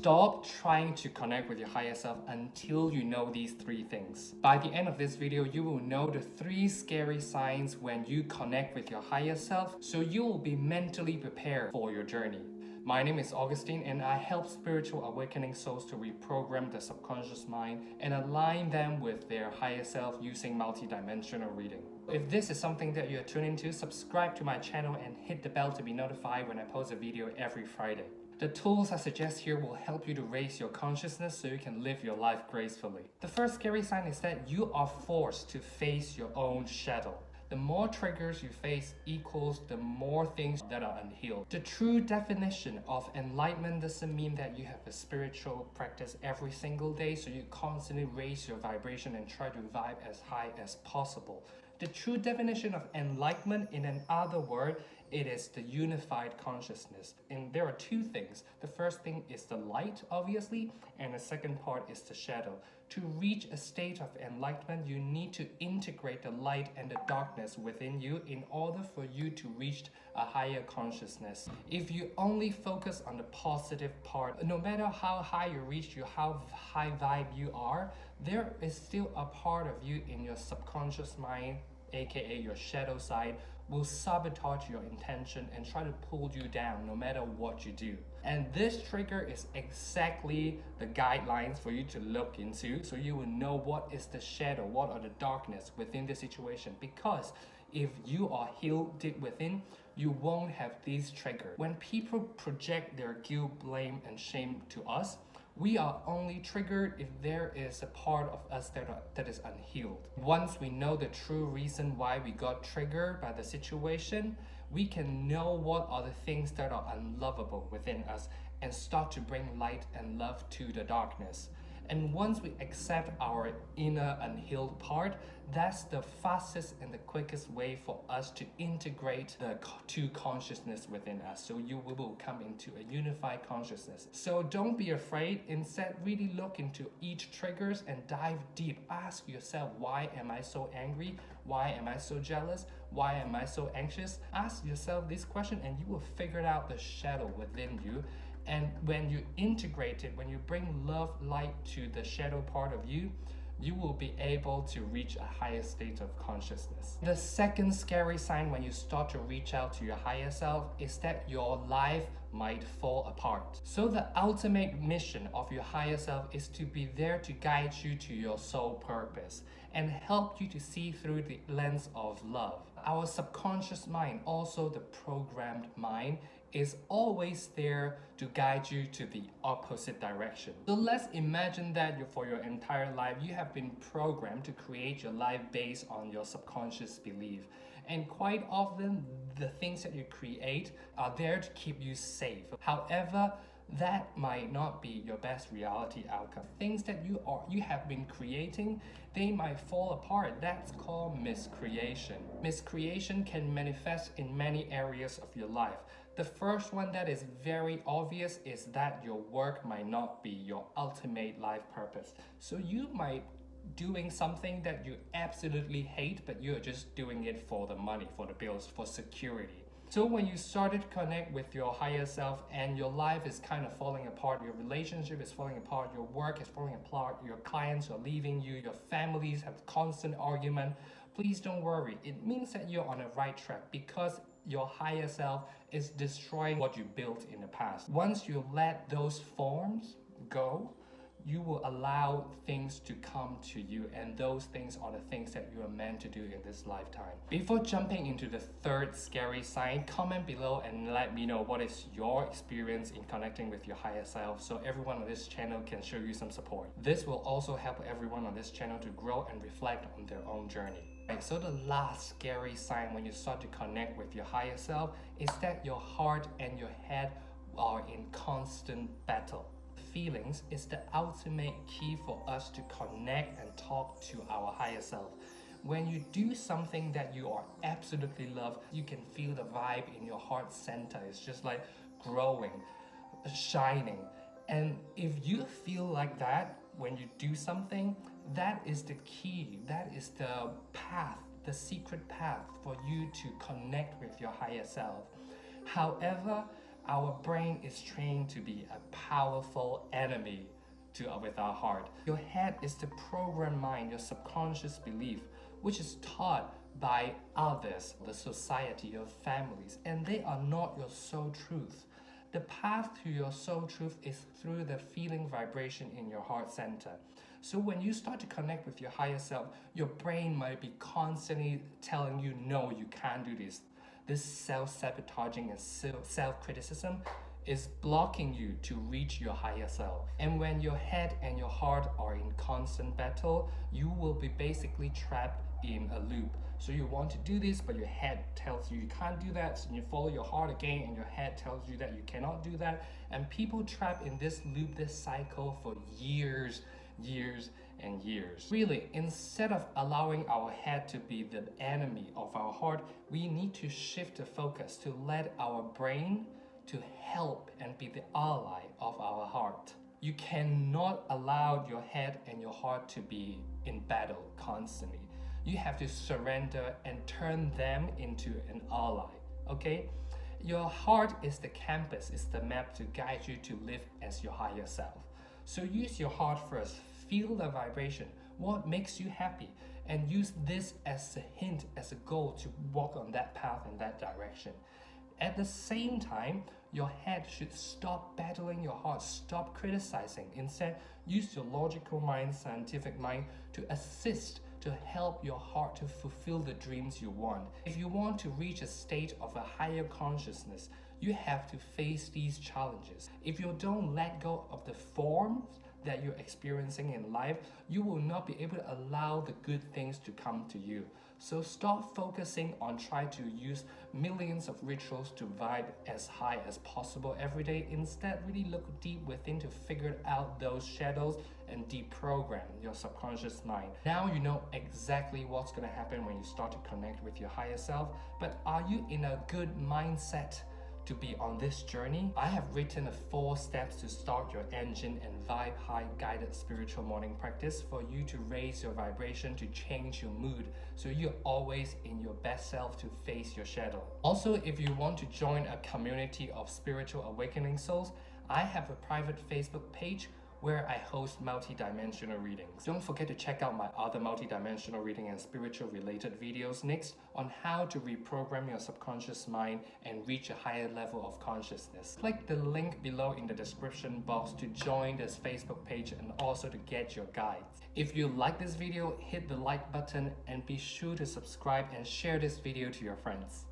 Stop trying to connect with your higher self until you know these 3 things. By the end of this video, you will know the 3 scary signs when you connect with your higher self, so you will be mentally prepared for your journey. My name is Augustine, and I help spiritual awakening souls to reprogram the subconscious mind and align them with their higher self using multidimensional reading. If this is something that you're tuning to, subscribe to my channel and hit the bell to be notified when I post a video every Friday. The tools I suggest here will help you to raise your consciousness so you can live your life gracefully. The first scary sign is that you are forced to face your own shadow. The more triggers you face equals the more things that are unhealed. The true definition of enlightenment doesn't mean that you have a spiritual practice every single day, so you constantly raise your vibration and try to vibe as high as possible. The true definition of enlightenment, in another word, it is the unified consciousness. And there are 2 things. The first thing is the light, obviously, and the second part is the shadow. To reach a state of enlightenment, you need to integrate the light and the darkness within you in order for you to reach a higher consciousness. If you only focus on the positive part, no matter how high you reach, how high vibe you are, there is still a part of you in your subconscious mind, aka your shadow side, will sabotage your intention and try to pull you down no matter what you do. And this trigger is exactly the guidelines for you to look into, so you will know what is the shadow, what are the darkness within the situation. Because if you are healed deep within, you won't have these triggers. When people project their guilt, blame, and shame to us, we are only triggered if there is a part of us that is unhealed. Once we know the true reason why we got triggered by the situation, we can know what are the things that are unlovable within us and start to bring light and love to the darkness. And once we accept our inner unhealed part, that's the fastest and the quickest way for us to integrate the 2 consciousness within us. So you will come into a unified consciousness. So don't be afraid. Instead, really look into each triggers and dive deep. Ask yourself, why am I so angry? Why am I so jealous? Why am I so anxious? Ask yourself this question and you will figure out the shadow within you. And when you integrate it, when you bring love, light to the shadow part of you, you will be able to reach a higher state of consciousness. The second scary sign when you start to reach out to your higher self is that your life might fall apart. So the ultimate mission of your higher self is to be there to guide you to your soul purpose and help you to see through the lens of love. Our subconscious mind, also the programmed mind, is always there to guide you to the opposite direction. So let's imagine that for your entire life, you have been programmed to create your life based on your subconscious belief. And quite often, the things that you create are there to keep you safe. However, that might not be your best reality outcome. Things that you have been creating, they might fall apart. That's called miscreation. Miscreation can manifest in many areas of your life. The first one that is very obvious is that your work might not be your ultimate life purpose. So you might doing something that you absolutely hate, but you're just doing it for the money, for the bills, for security. So when you started to connect with your higher self and your life is kind of falling apart, your relationship is falling apart, your work is falling apart, your clients are leaving you, your families have constant argument, please don't worry. It means that you're on the right track because your higher self is destroying what you built in the past. Once you let those forms go, you will allow things to come to you, and those things are the things that you are meant to do in this lifetime. Before jumping into the third scary sign, comment below and let me know what is your experience in connecting with your higher self so everyone on this channel can show you some support. This will also help everyone on this channel to grow and reflect on their own journey. Right, so the last scary sign when you start to connect with your higher self is that your heart and your head are in constant battle. Feelings is the ultimate key for us to connect and talk to our higher self. When you do something that you are absolutely love, you can feel the vibe in your heart center. It's just like growing, shining. And if you feel like that when you do something, that is the key. That is the path, the secret path for you to connect with your higher self. However, Our brain is trained to be a powerful enemy with our heart. Your head is the programmed mind, your subconscious belief, which is taught by others, the society, your families, and they are not your soul truth. The path to your soul truth is through the feeling vibration in your heart center. So when you start to connect with your higher self, your brain might be constantly telling you, no, you can't do this. This self-sabotaging and self-criticism is blocking you to reach your higher self. And when your head and your heart are in constant battle, you will be basically trapped in a loop. So you want to do this, but your head tells you you can't do that. So you follow your heart again, and your head tells you that you cannot do that. And people trap in this loop, this cycle for years and years. Really, instead of allowing our head to be the enemy of our heart, we need to shift the focus to let our brain to help and be the ally of our heart. You cannot allow your head and your heart to be in battle constantly. You have to surrender and turn them into an ally, okay? Your heart is the compass, is the map to guide you to live as your higher self. So use your heart first, feel the vibration, what makes you happy, and use this as a hint, as a goal to walk on that path in that direction. At the same time, your head should stop battling your heart, stop criticizing. Instead, use your logical mind, scientific mind to assist, to help your heart to fulfill the dreams you want. If you want to reach a state of a higher consciousness, you have to face these challenges. If you don't let go of the forms that you're experiencing in life, you will not be able to allow the good things to come to you. So stop focusing on trying to use millions of rituals to vibe as high as possible every day. Instead, really look deep within to figure out those shadows and deprogram your subconscious mind. Now you know exactly what's going to happen when you start to connect with your higher self, but are you in a good mindset to be on this journey? I have written 4 steps to start your engine and vibe high guided spiritual morning practice for you to raise your vibration, to change your mood, so you're always in your best self to face your shadow. Also, if you want to join a community of spiritual awakening souls, I have a private Facebook page where I host multidimensional readings. Don't forget to check out my other multidimensional reading and spiritual related videos next on how to reprogram your subconscious mind and reach a higher level of consciousness. Click the link below in the description box to join this Facebook page and also to get your guides. If you like this video, hit the like button and be sure to subscribe and share this video to your friends.